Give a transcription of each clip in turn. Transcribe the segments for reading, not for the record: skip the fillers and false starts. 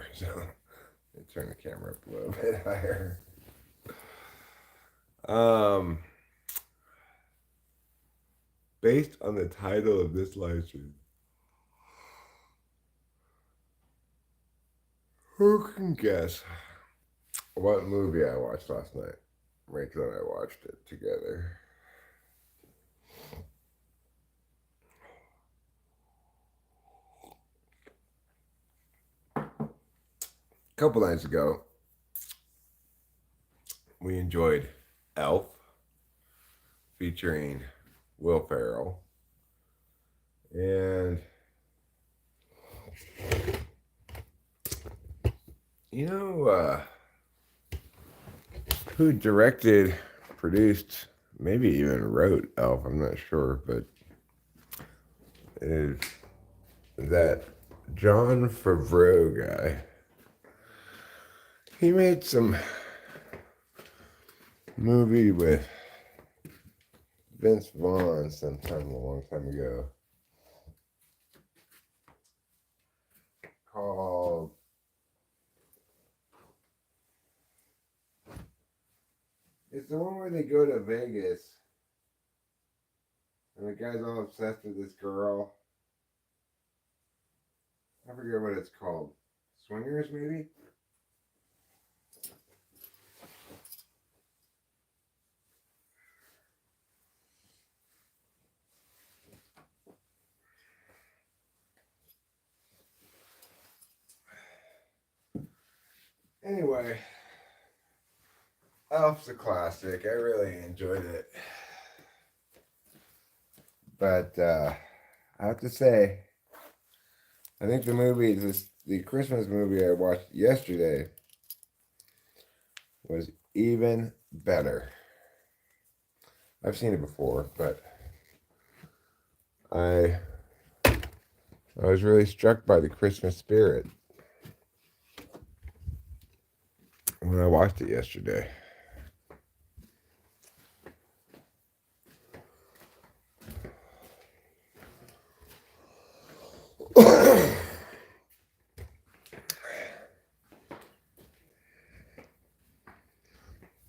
camera, so I turn the camera up a little bit higher. Um, Based on the title of this live stream, who can guess what movie I watched last night? Rachel and I watched it together. A couple nights ago, we enjoyed Elf, featuring Will Ferrell. And you know who directed, produced, maybe even wrote Elf? I'm not sure, but is that John Favreau guy. He made some movie with Vince Vaughn sometime a long time ago called it's the one where they go to Vegas and the guy's all obsessed with this girl. I forget what it's called. Swingers, maybe? Anyway, Elf's a classic. I really enjoyed it. But I have to say, I think the Christmas movie I watched yesterday was even better. I've seen it before, but I was really struck by the Christmas spirit when I watched it yesterday.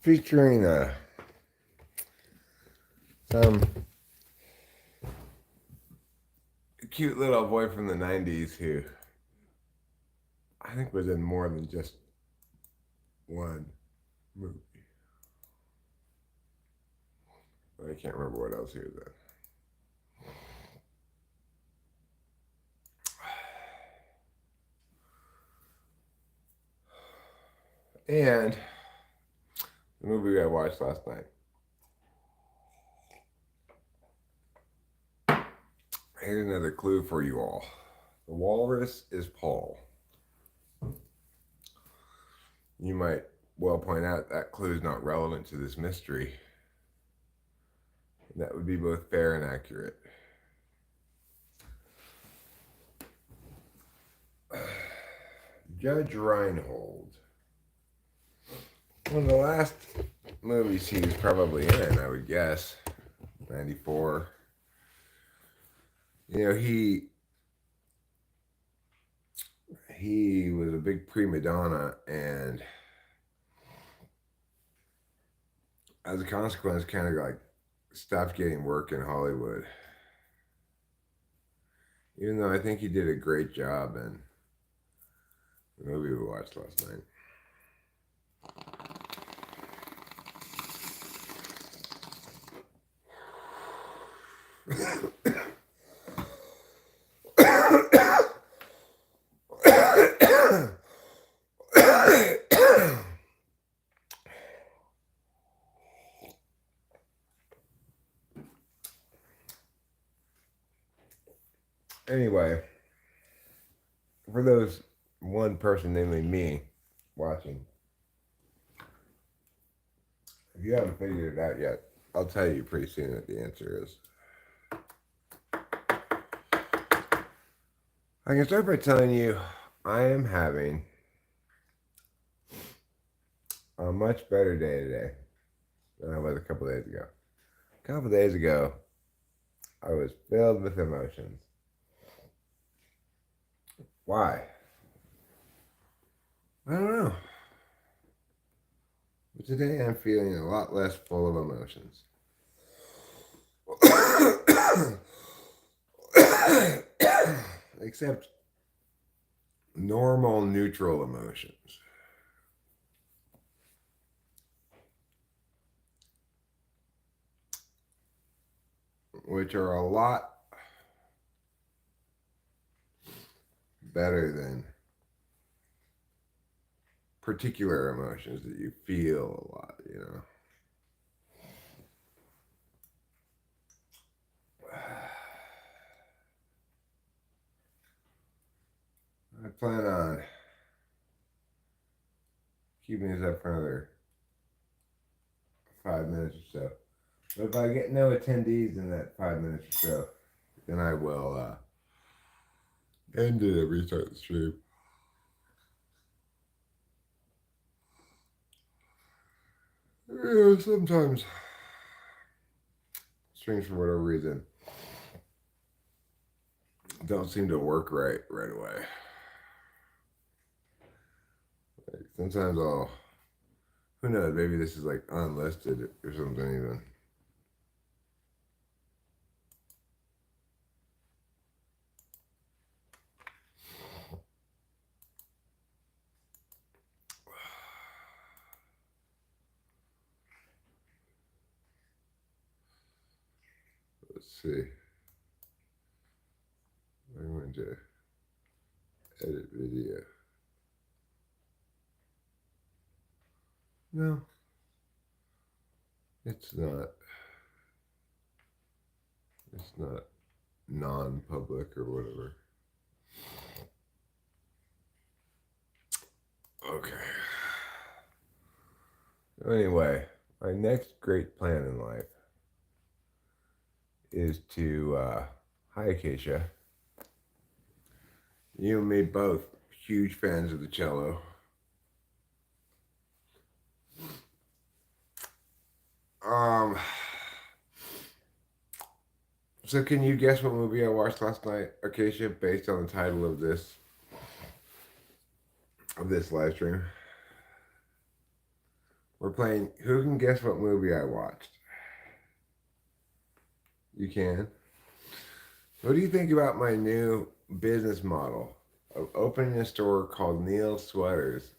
Featuring some cute little boy from the 90s who I think was in more than just one movie. I can't remember what else he was in. And the movie I watched last night. Here's another clue for you all. The walrus is Paul. You might well point out that clue is not relevant to this mystery. That would be both fair and accurate. Judge Reinhold. One of the last movies he was probably in, I would guess. 94. You know, he was a big prima donna, and as a consequence, kind of like stopped getting work in Hollywood. Even though I think he did a great job in the movie we watched last night. Anyway, for those one person, namely me, watching, if you haven't figured it out yet, I'll tell you pretty soon what the answer is. I can start by telling you I am having a much better day today than I was a couple days ago. A couple days ago, I was filled with emotions. Why? I don't know. But today I'm feeling a lot less full of emotions. Except normal neutral emotions, which are a lot better than particular emotions that you feel a lot, you know. I plan on keeping this up for another 5 minutes or so. But if I get no attendees in that 5 minutes or so, then I will end it and restart the stream. Yeah, sometimes streams for whatever reason don't seem to work right away. Like sometimes I'll, who knows, maybe this is like unlisted or something even. Let's see. I'm going to edit video. No, it's not. It's not non-public or whatever. Okay. Anyway, my next great plan in life is to, hi Acacia, you and me both huge fans of the cello. Um, so can you guess what movie I watched last night, Acacia, based on the title of this live stream? We're playing Who Can Guess What Movie I Watched? You can. What do you think about my new business model of opening a store called Neil Sweaters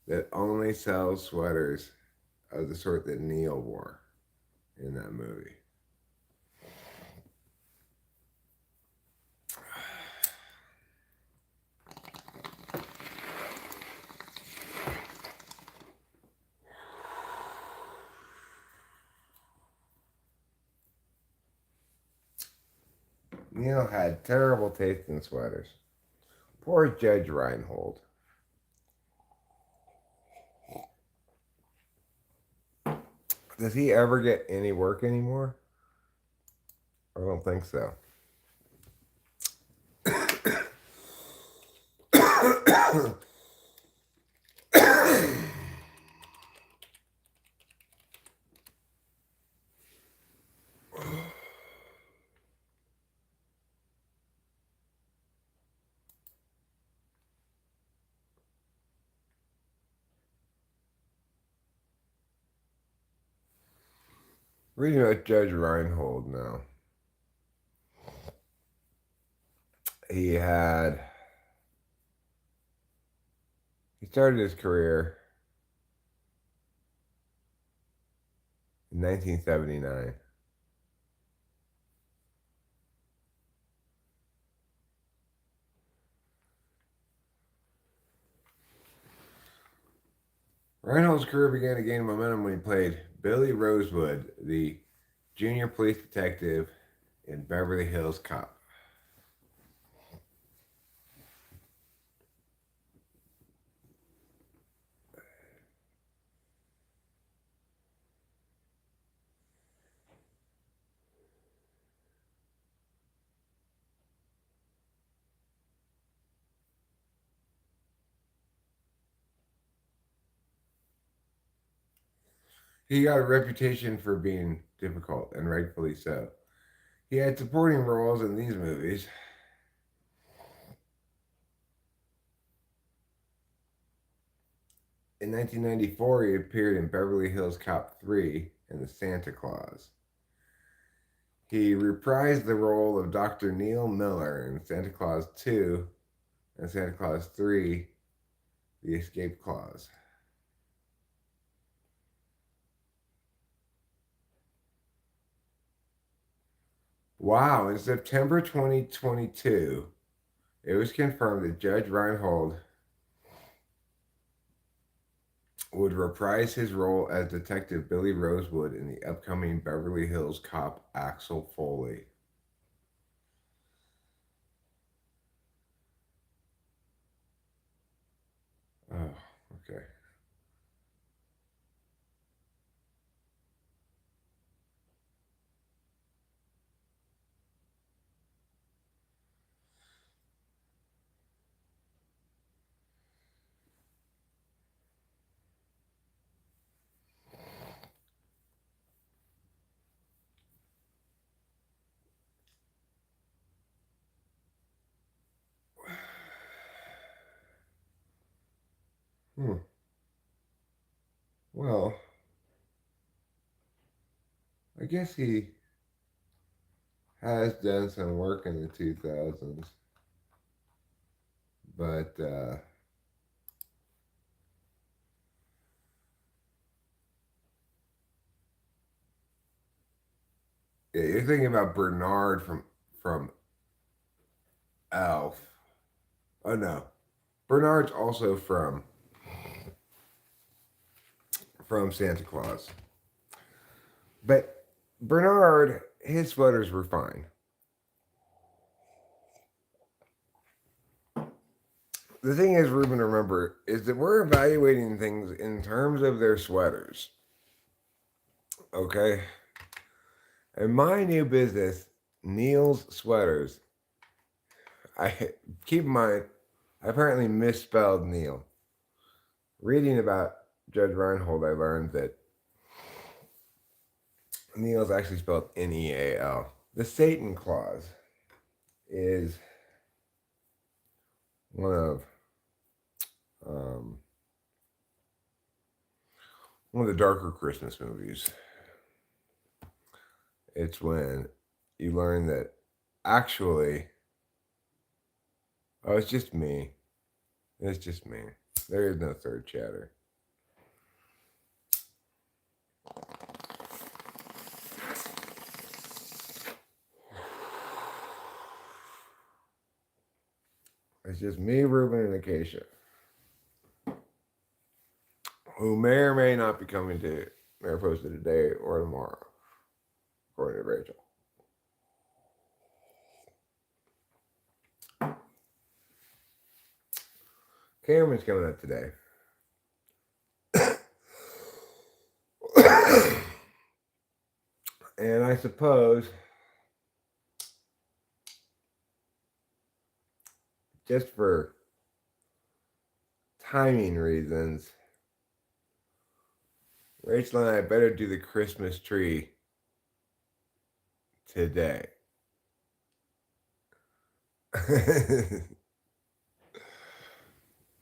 that only sells sweaters of the sort that Neil wore in that movie? Neil had terrible taste in sweaters. Poor Judge Reinhold. Does he ever get any work anymore? I don't think so. Reading about Judge Reinhold now. He started his career in 1979. Reinhold's career began to gain momentum when he played Billy Rosewood, the junior police detective in Beverly Hills Cop. He got a reputation for being difficult, and rightfully so. He had supporting roles in these movies: In 1994, he appeared in Beverly Hills Cop 3 and The Santa Claus. He reprised the role of Dr. Neil Miller in Santa Claus 2 and Santa Claus 3, The Escape Clause. Wow, in September 2022, it was confirmed that Judge Reinhold would reprise his role as Detective Billy Rosewood in the upcoming Beverly Hills Cop Axel Foley. Oh, okay. Hmm. Well, I guess he has done some work in the 2000s, but yeah, you're thinking about Bernard from Elf. Oh no, Bernard's also from Santa Claus, but Bernard, his sweaters were fine. The thing is, Ruben, remember, is that we're evaluating things in terms of their sweaters. Okay? In my new business, Neil's Sweaters, I keep in mind, I apparently misspelled Neil. Reading about Judge Reinhold, I learned that Neil's actually spelled Neal. The Satan Clause is one of um, one of the darker Christmas movies. It's when you learn that actually, oh, it's just me. It's just me. There is no third chatter. It's just me, Ruben, and Acacia, who may or may not be coming to Mariposa today or tomorrow, according to Rachel. Cameron's coming up today. And I suppose, just for timing reasons, Rachel and I better do the Christmas tree today.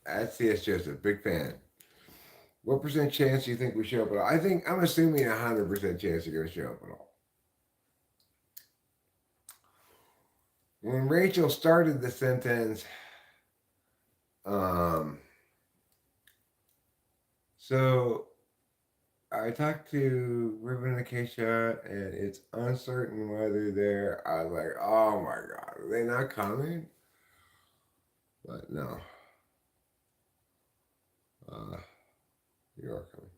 At CS Joseph, big fan. What percent chance do you think we show up at all? I'm assuming 100% chance you're going to show up at all. When Rachel started the sentence, so I talked to Ruben and Acacia, and it's uncertain whether they're. I was like, oh my god, are they not coming? But no, you are coming.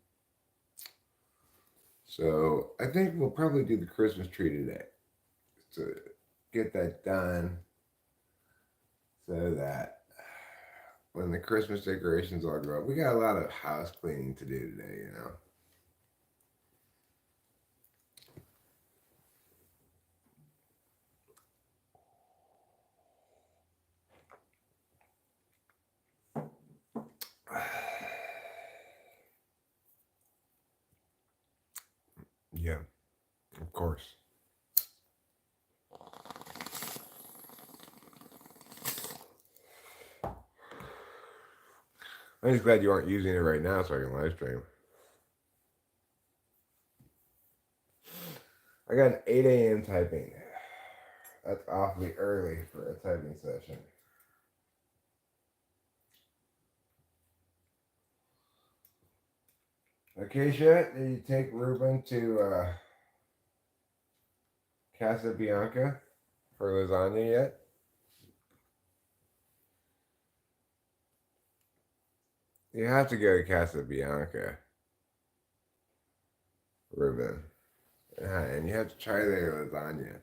So I think we'll probably do the Christmas tree today to get that done, so that when the Christmas decorations all go up, we got a lot of house cleaning to do today, you know. Yeah, of course. I'm just glad you aren't using it right now so I can live stream. I got an 8 a.m. typing. That's awfully early for a typing session. Acacia, did you take Ruben to Casabianca for lasagna yet? You have to go to Casabianca, Ruben. And you have to try their lasagna.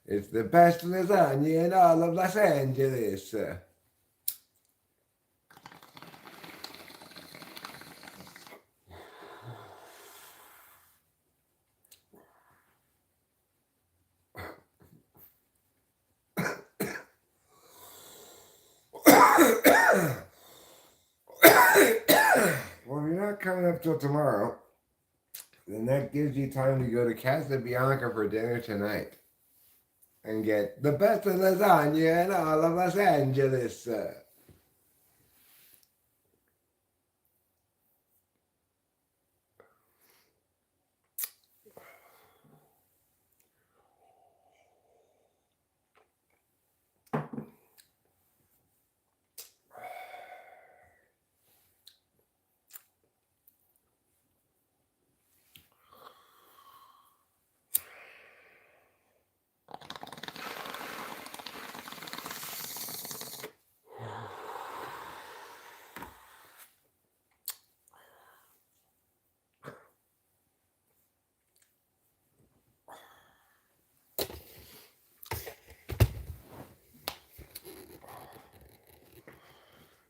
It's the best lasagna in all of Los Angeles. Well, if you're not coming up till tomorrow, then that gives you time to go to Casabianca for dinner tonight and get the best lasagna in all of Los Angeles.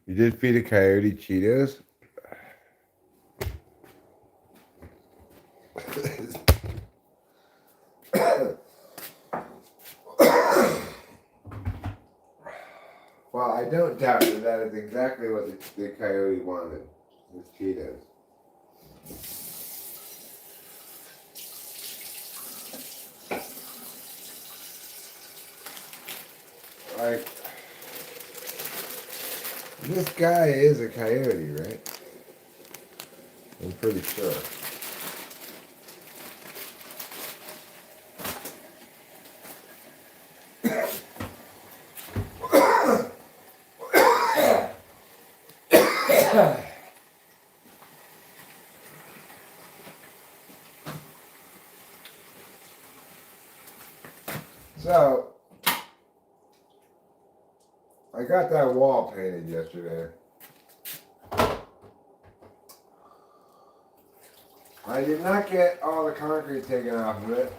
You did feed a coyote Cheetos? Well, I don't doubt that is exactly what the coyote wanted, was Cheetos. Like, this guy is a coyote, right? I'm pretty sure. So, I got that wall painted yesterday. I did not get all the concrete taken off of it,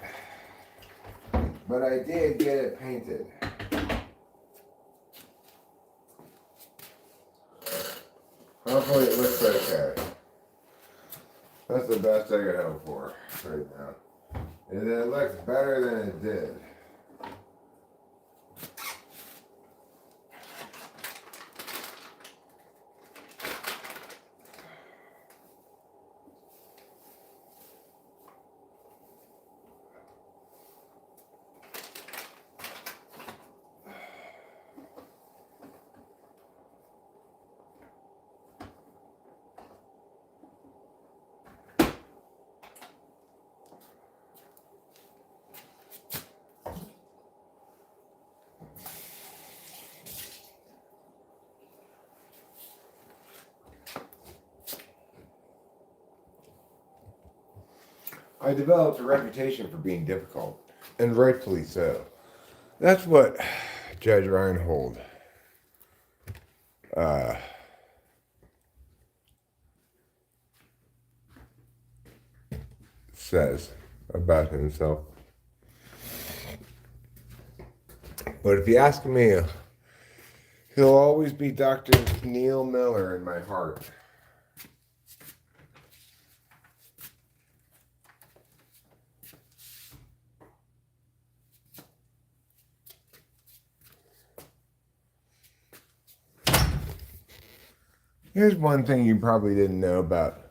but I did get it painted. Hopefully it looks okay. That's the best I could hope for right now. And it looks better than it did. I developed a reputation for being difficult, and rightfully so. That's what Judge Reinhold says about himself. But if you ask me, he'll always be Dr. Neil Miller in my heart. Here's one thing you probably didn't know about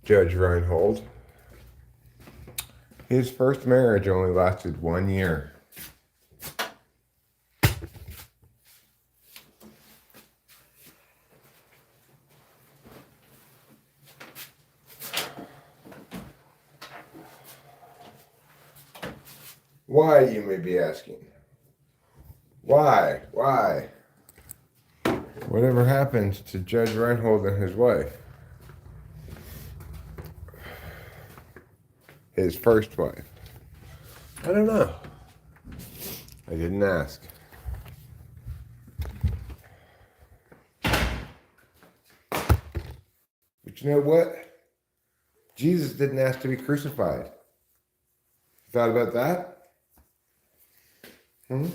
Judge Reinhold. His first marriage only lasted 1 year. Why, you may be asking? Why? Why? Whatever happened to Judge Reinhold and his wife? His first wife. I don't know. I didn't ask. But you know what? Jesus didn't ask to be crucified. You thought about that? It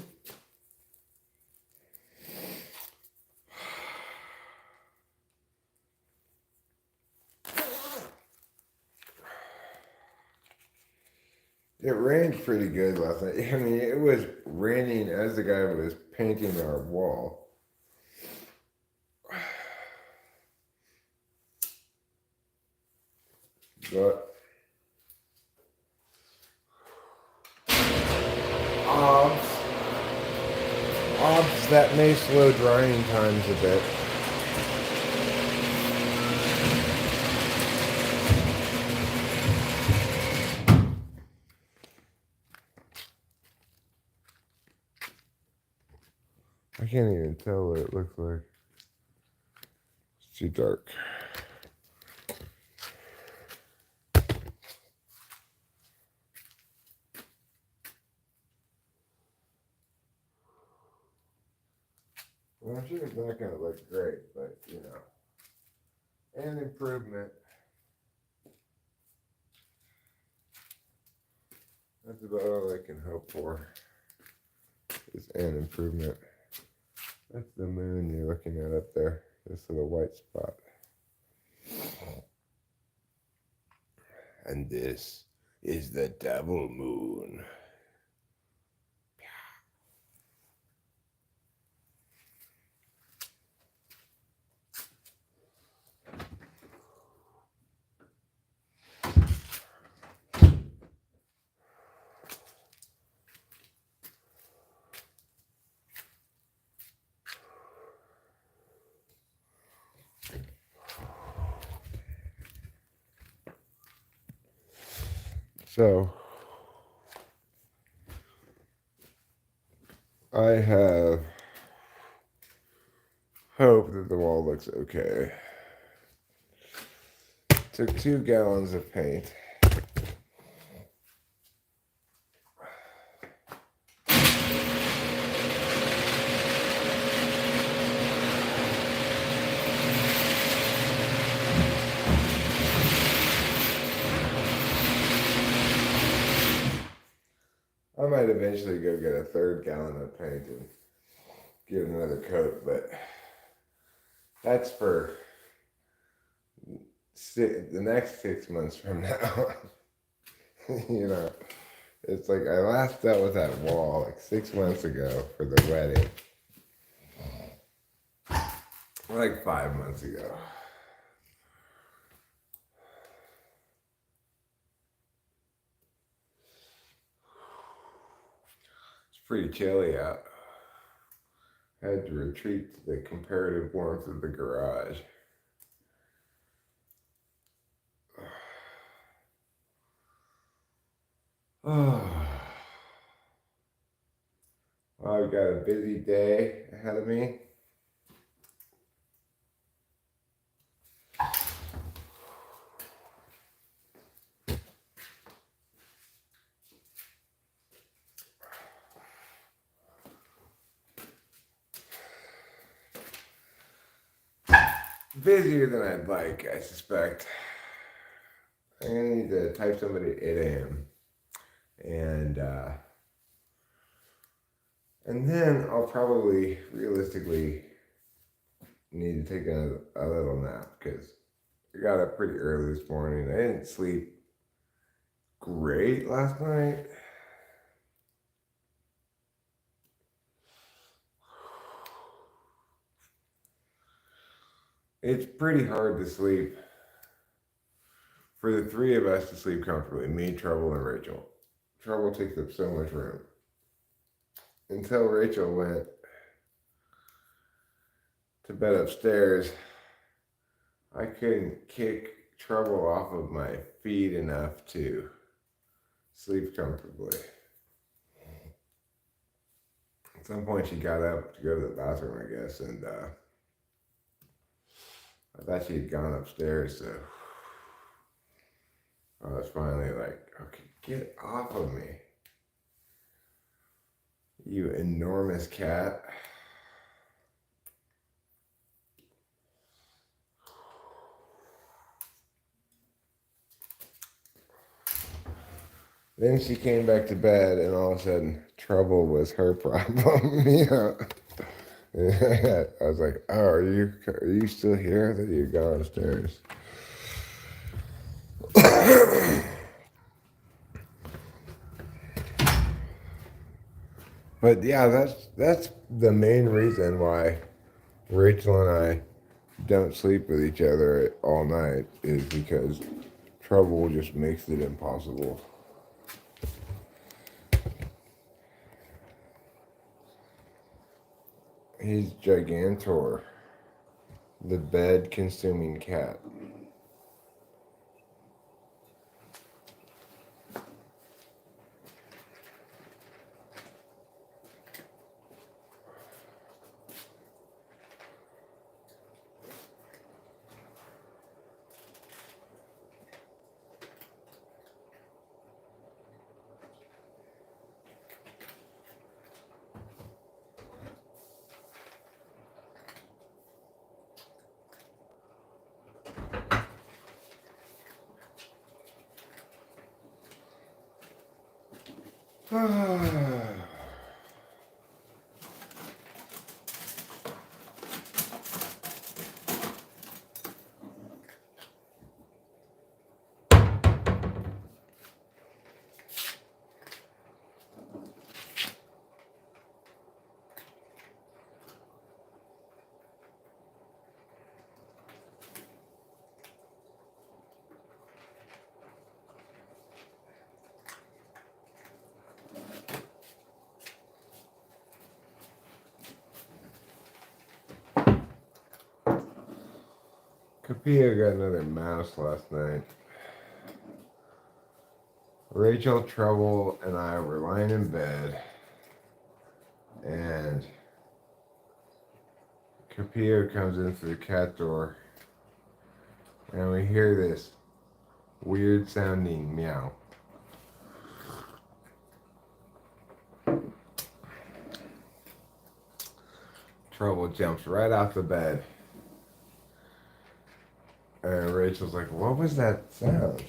rained pretty good last night. I mean, it was raining as the guy was painting our wall. But odds that may slow drying times a bit. I can't even tell what it looks like. It's too dark. Well, I'm sure it's not going to look great, but you know, an improvement. That's about all I can hope for. Is an improvement. That's the moon you're looking at up there. This little white spot. And this is the devil moon. So, I have hope that the wall looks okay. Took 2 gallons of paint. I might eventually go get a 3rd gallon of paint and give it another coat, but that's for the next 6 months from now. You know, it's like I last dealt with that wall like 6 months ago for the wedding. Like 5 months ago. It's pretty chilly out. I had to retreat to the comparative warmth of the garage. Well, I've got a busy day ahead of me. Busier than I'd like, I suspect. I'm gonna need to type somebody at 8 a.m. And then I'll probably realistically need to take a little nap because I got up pretty early this morning. I didn't sleep great last night. It's pretty hard to sleep for the 3 of us to sleep comfortably, me, Trouble, and Rachel. Trouble takes up so much room. Until Rachel went to bed upstairs, I couldn't kick Trouble off of my feet enough to sleep comfortably. At some point, she got up to go to the bathroom, I guess, and I thought she had gone upstairs, so I was finally like, okay, get off of me, you enormous cat. Then she came back to bed, and all of a sudden, trouble was her problem. I was like, "Oh, are you still here? That you gone upstairs?" But yeah, that's the main reason why Rachel and I don't sleep with each other all night is because trouble just makes it impossible. He's Gigantor, the bed-consuming cat. Capilla got another mouse last night. Rachel, Trouble, and I were lying in bed, and Capilla comes in through the cat door, and we hear this weird sounding meow. Trouble jumps right off the bed. And Rachel's like, "What was that sound?"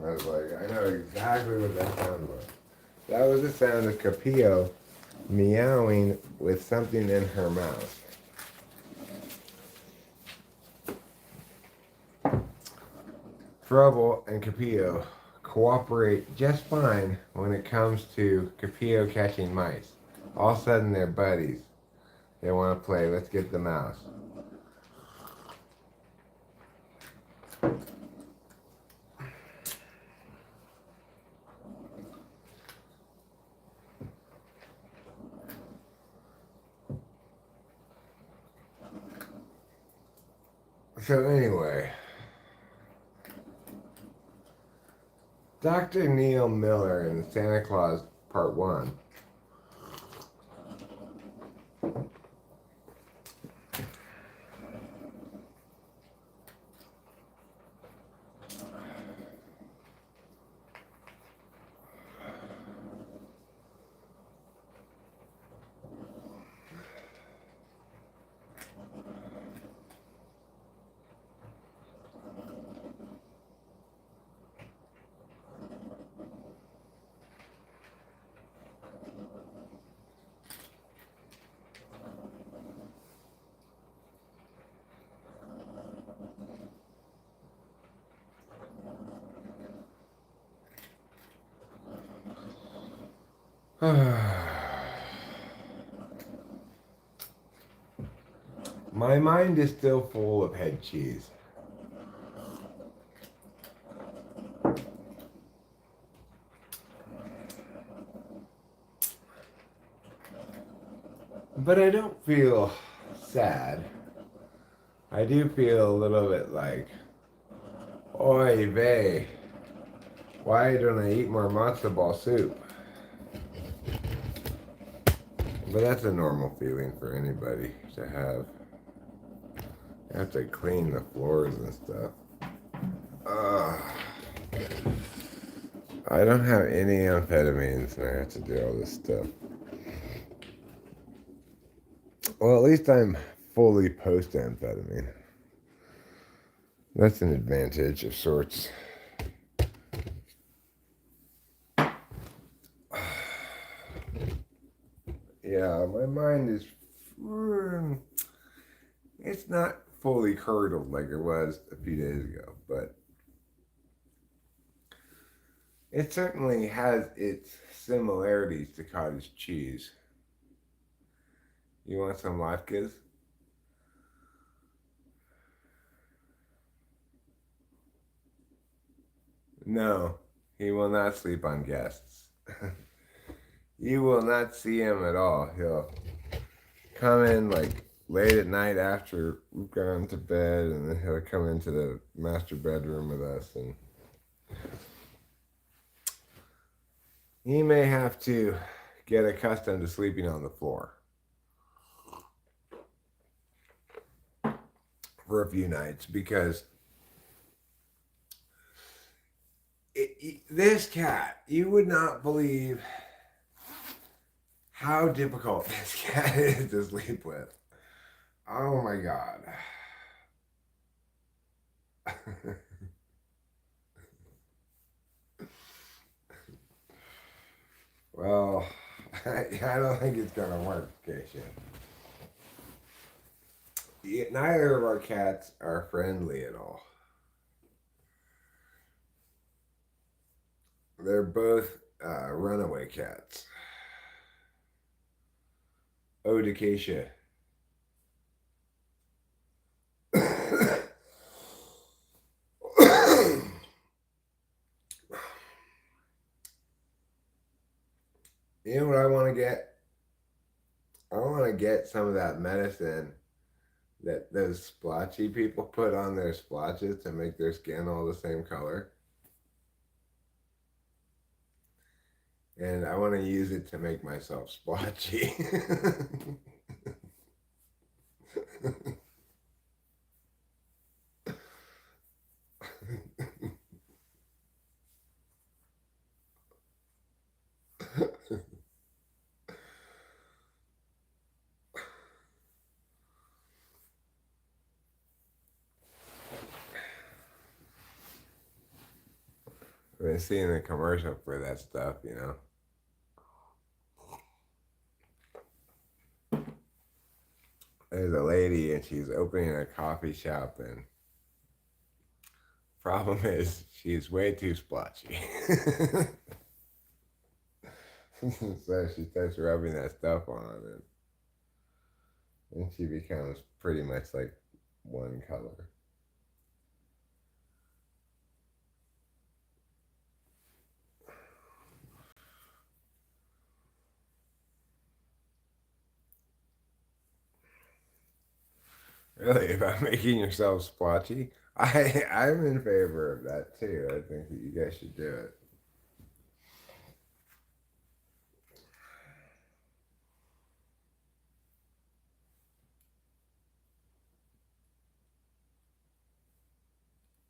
I was like, "I know exactly what that sound was. That was the sound of Capillo meowing with something in her mouth." Trouble and Capillo cooperate just fine when it comes to Capillo catching mice. All of a sudden, they're buddies. They want to play. Let's get the mouse. So anyway, Dr. Neil Miller in Santa Claus Part 1 my mind is still full of head cheese. But I don't feel sad. I do feel a little bit like, oy vey, why don't I eat more matzo ball soup? But that's a normal feeling for anybody to have. You have to clean the floors and stuff. Uh, I don't have any amphetamines and I have to do all this stuff. Well, at least I'm fully post amphetamine. That's an advantage of sorts. Yeah, my mind is. It's not fully curdled like it was a few days ago, but it certainly has its similarities to cottage cheese. You want some latkes? No, he will not sleep on guests. You will not see him at all. He'll come in like late at night after we've gone to bed, and then he'll come into the master bedroom with us, and he may have to get accustomed to sleeping on the floor for a few nights because this cat, you would not believe how difficult this cat is to sleep with. Oh my god. Well, I don't think it's gonna work, Keisha. Neither of our cats are friendly at all. They're both runaway cats. Oh, Keisha. You know what I want to get? I want to get some of that medicine that those splotchy people put on their splotches to make their skin all the same color. And I want to use it to make myself splotchy. I've been seeing the commercial for that stuff, you know. There's a lady and she's opening a coffee shop, and problem is she's way too splotchy. So she starts rubbing that stuff on, and she becomes pretty much like one color. Really, about making yourself splotchy? I'm in favor of that too. I think that you guys should do it.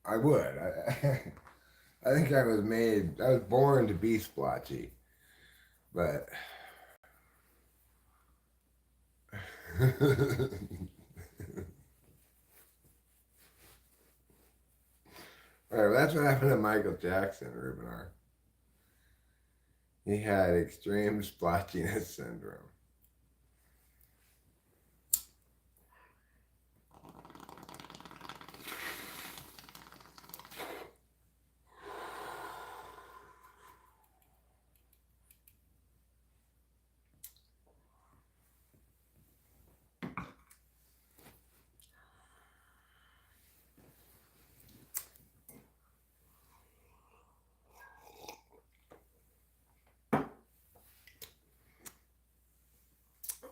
I would. I think I was made. I was born to be splotchy, but. All right, well, that's what happened to Michael Jackson, Rubenar. He had extreme splotchiness syndrome.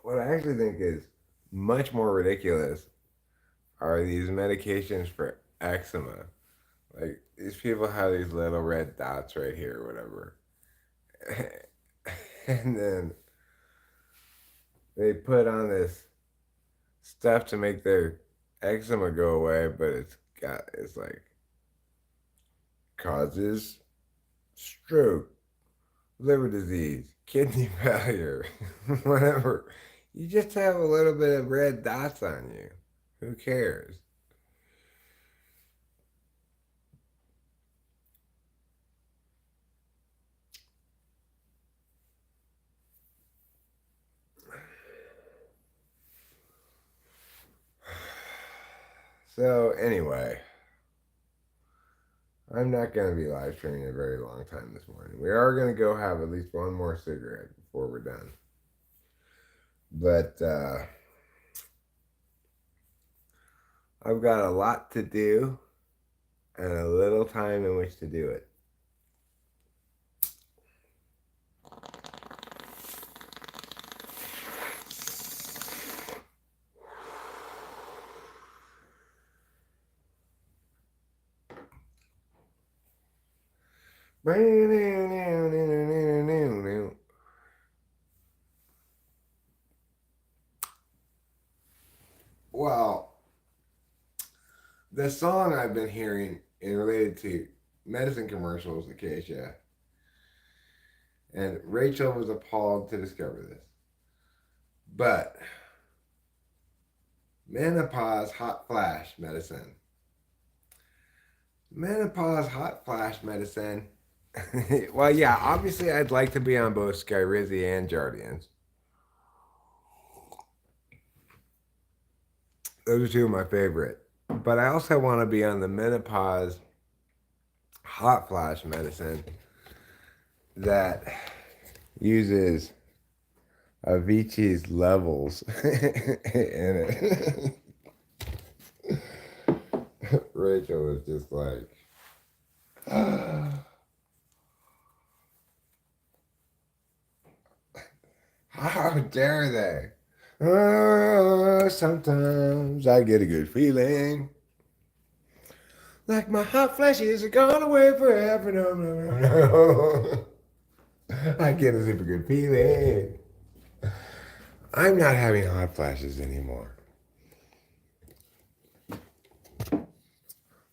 What I actually think is much more ridiculous are these medications for eczema. Like, these people have these little red dots right here or whatever. And then they put on this stuff to make their eczema go away, but it's like causes stroke, liver disease, kidney failure, whatever. You just have a little bit of red dots on you. Who cares? So anyway, I'm not going to be live streaming a very long time this morning. We are going to go have at least one more cigarette before we're done. But I've got a lot to do and a little time in which to do it. Well, the song I've been hearing in related to medicine commercials, Acacia, and Rachel was appalled to discover this. But menopause hot flash medicine. Menopause hot flash medicine. Well, yeah, obviously I'd like to be on both Skyrizi and Jardians. Those are two of my favorite. But I also want to be on the menopause hot flash medicine that uses Avicii's levels in it. Rachel was just like, how dare they? Sometimes I get a good feeling. Like my hot flashes are gone away forever. No, no, no, no. I get a super good feeling. I'm not having hot flashes anymore.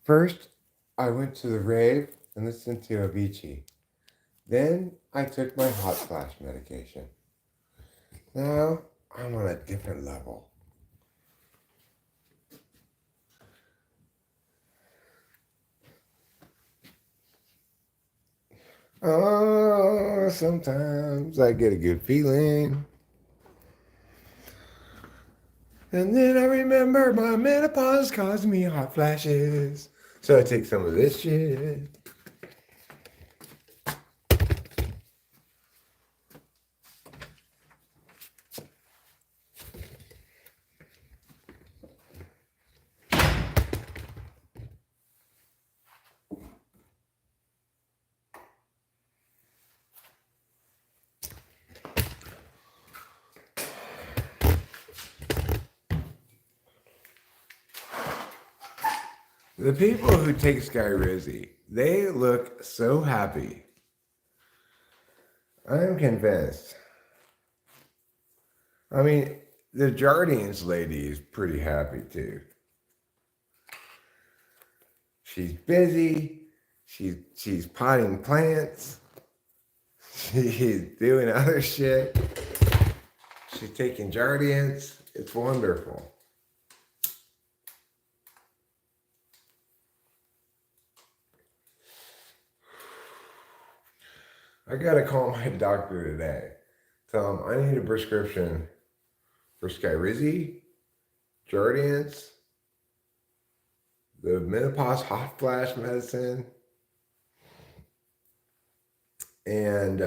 First, I went to the rave and listened to Avicii. Then I took my hot flash medication. Now I'm on a different level. Oh, sometimes I get a good feeling. And then I remember my menopause caused me hot flashes. So I take some of this shit. The people who take Skyrizi, they look so happy. I'm convinced. I mean, the Jardians lady is pretty happy too. She's busy. She's potting plants. She's doing other shit. She's taking Jardians. It's wonderful. I gotta call my doctor today. Tell him I need a prescription for Skyrizi, Jardians, the menopause hot flash medicine, and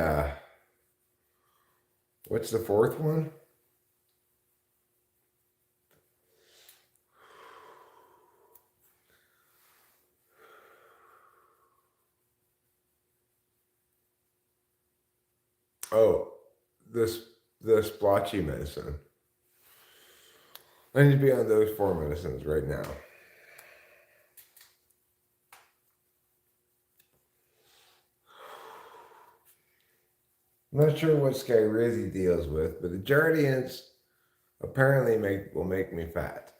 what's the fourth one? Oh, the splotchy medicine. I need to be on those four medicines right now. I'm not sure what Skyrizi deals with, but the Jardians apparently will make me fat,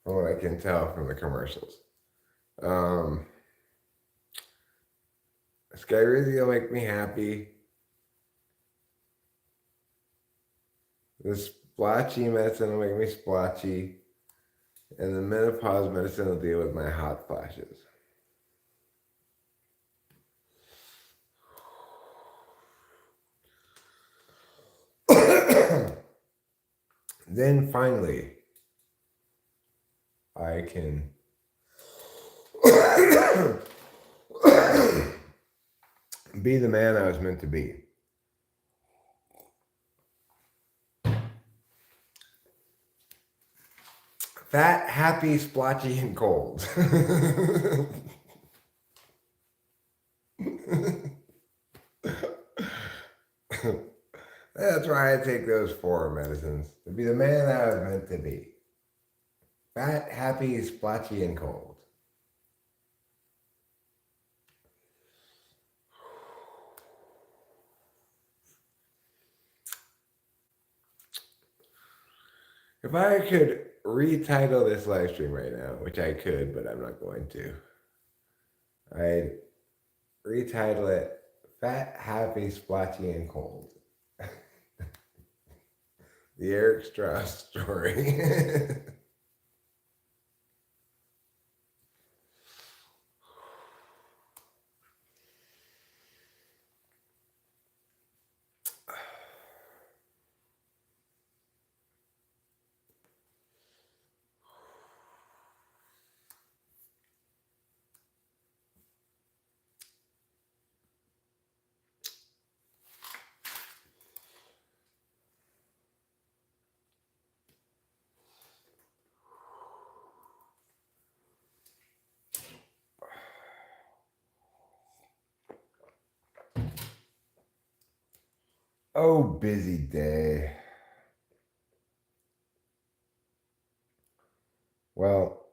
from what I can tell from the commercials. Um, Skyrizi will make me happy. The splotchy medicine will make me splotchy. And the menopause medicine will deal with my hot flashes. Then finally, I can be the man I was meant to be. Fat, happy, splotchy, and cold. That's why I take those 4 medicines. To be the man I was meant to be. Fat, happy, splotchy, and cold. If I could retitle this live stream right now, which I could, but I'm not going to, I'd retitle it Fat, Happy, Splotchy, and Cold. The Eric Strauss story. Oh, busy day. Well,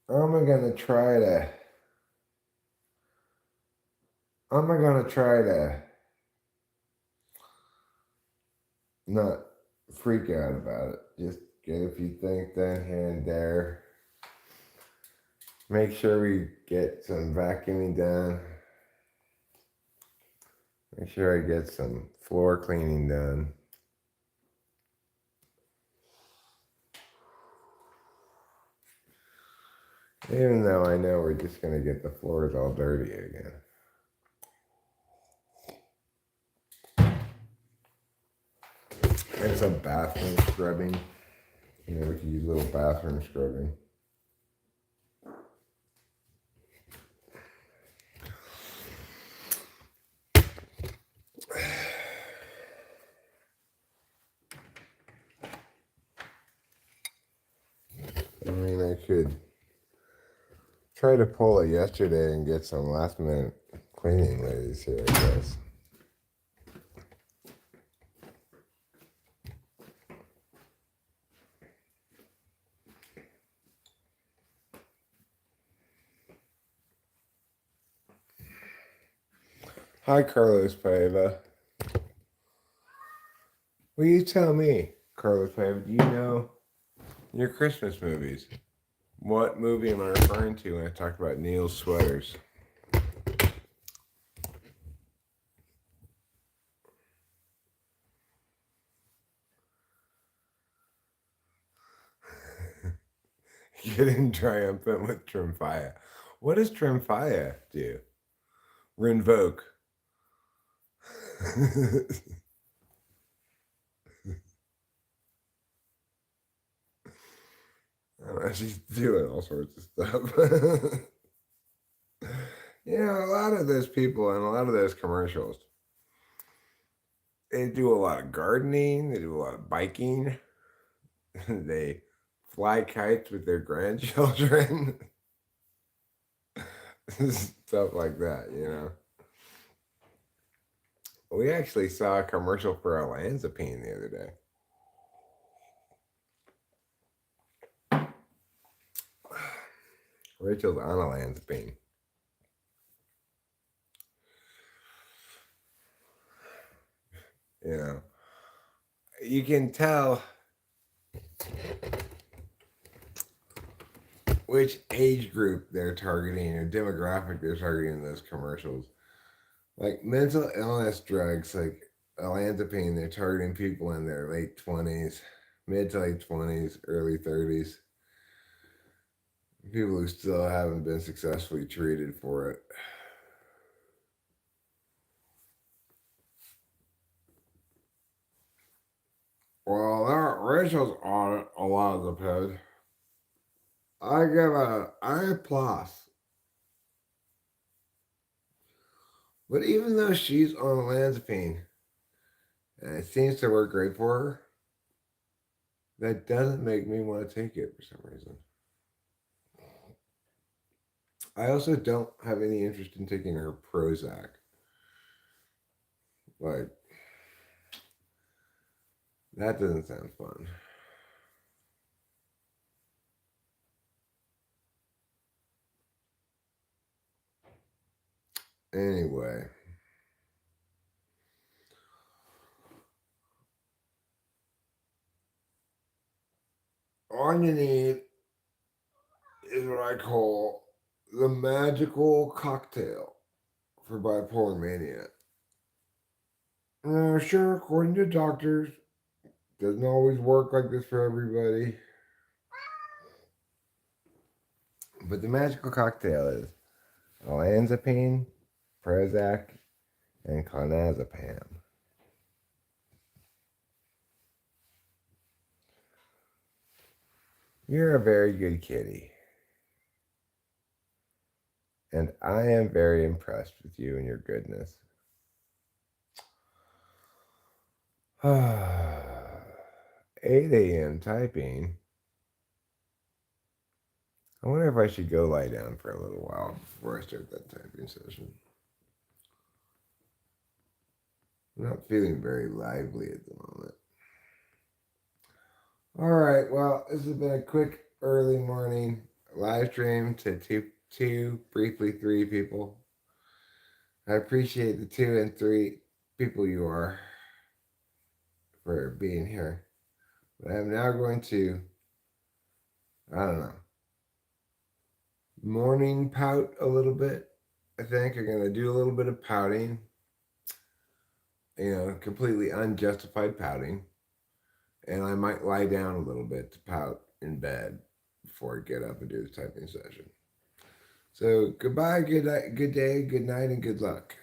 I'm gonna try to. I'm gonna try to not freak out about it. Just get a few things done here and there. Make sure we get some vacuuming done. Make sure I get some floor cleaning done. Even though I know we're just gonna get the floors all dirty again. And some bathroom scrubbing. You know, we could use a little bathroom scrubbing. I mean, I could try to pull it yesterday and get some last minute cleaning ladies here, I guess. Hi, Carlos Paiva. Will you tell me, Carlos Paiva, do you know your Christmas movies? What movie am I referring to when I talk about Neil's sweaters? Getting triumphant with Trimfia. What does Trimfia do? Rinvoke. She's doing all sorts of stuff. You know, a lot of those people and a lot of those commercials, they do a lot of gardening, they do a lot of biking, they fly kites with their grandchildren, stuff like that, you know. We actually saw a commercial for olanzapine the other day. Rachel's on olanzapine. You know, you can tell which age group they're targeting or demographic they're targeting in those commercials. Like mental illness drugs, like olanzapine, they're targeting people in their late 20s, mid to late 20s, early 30s. People who still haven't been successfully treated for it. Well, there are ratios on olanzapine. I give a I plus. But even though she's on olanzapine, and it seems to work great for her, that doesn't make me want to take it for some reason. I also don't have any interest in taking her Prozac. Like, that doesn't sound fun. Anyway, all you need is what I call the magical cocktail for bipolar mania. Now, sure, according to doctors, doesn't always work like this for everybody. But the magical cocktail is olanzapine, Prozac, and clonazepam. You're a very good kitty. And I am very impressed with you and your goodness. 8 a.m. typing. I wonder if I should go lie down for a little while before I start that typing session. I'm not feeling very lively at the moment. All right, well, this has been a quick early morning live stream to two, briefly three people. I appreciate the 2 and 3 people you are for being here. But I'm now going to, I don't know, morning pout a little bit. I think I'm going to do a little bit of pouting, completely unjustified pouting. And I might lie down a little bit to pout in bed before I get up and do the typing session. So goodbye, good day, good night, and good luck.